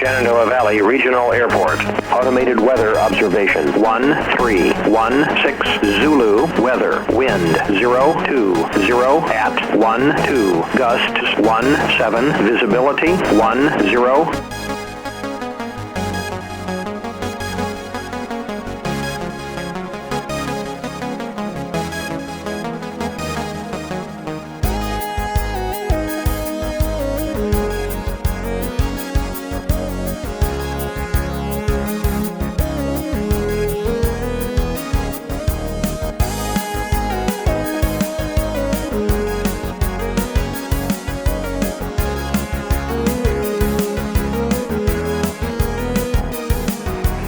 Shenandoah Valley Regional Airport. Automated weather observation. 1316 Zulu. Weather. Wind 020 at 12. Gusts 17. Visibility 10.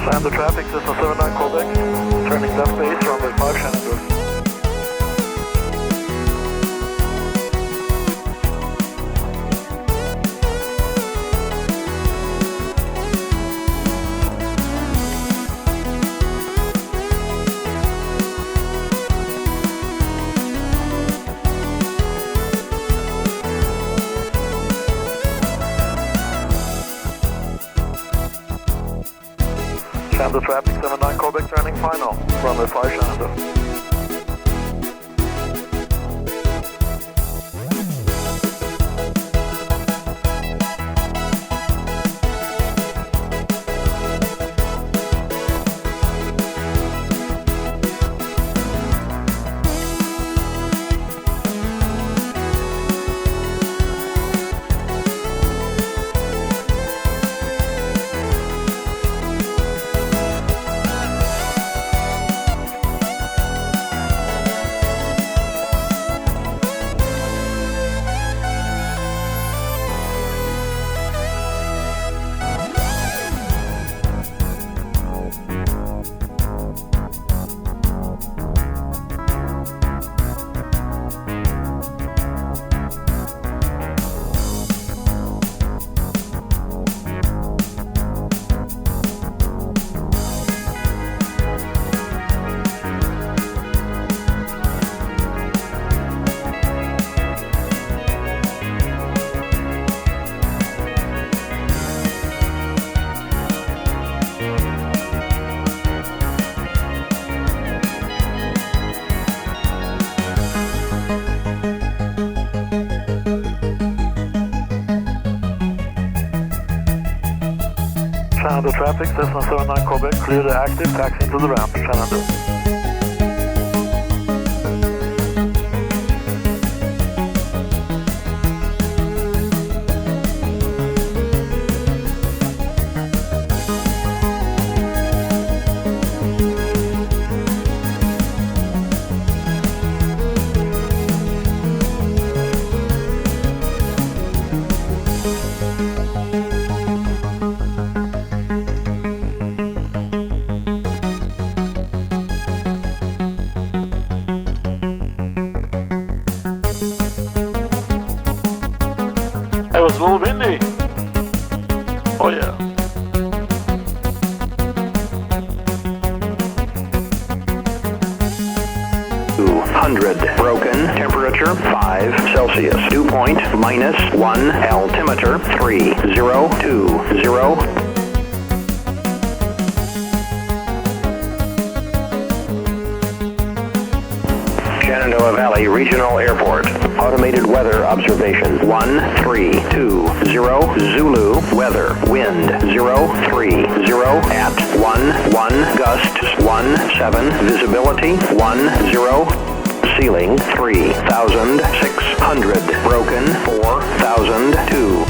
Slam the traffic, Cessna 79 Quebec, turning left base, runway 5 Shenandoah. Slam the traffic, 79 Quebec, turning final, runway 5 Shenandoah. Shenandoah traffic, Cessna 79 Quebec, clear the active, taxi into the ramp, Shenandoah. It was a little windy. Oh yeah. Broken. Temperature 5 Celsius. Dew point -1. Altimeter 3020. Shenandoah Valley Regional Airport. Automated weather observation. 1320 Zulu. Weather. Wind 030 at 11. Gusts 17. Visibility 10. Ceiling 3,600. Broken 4,002.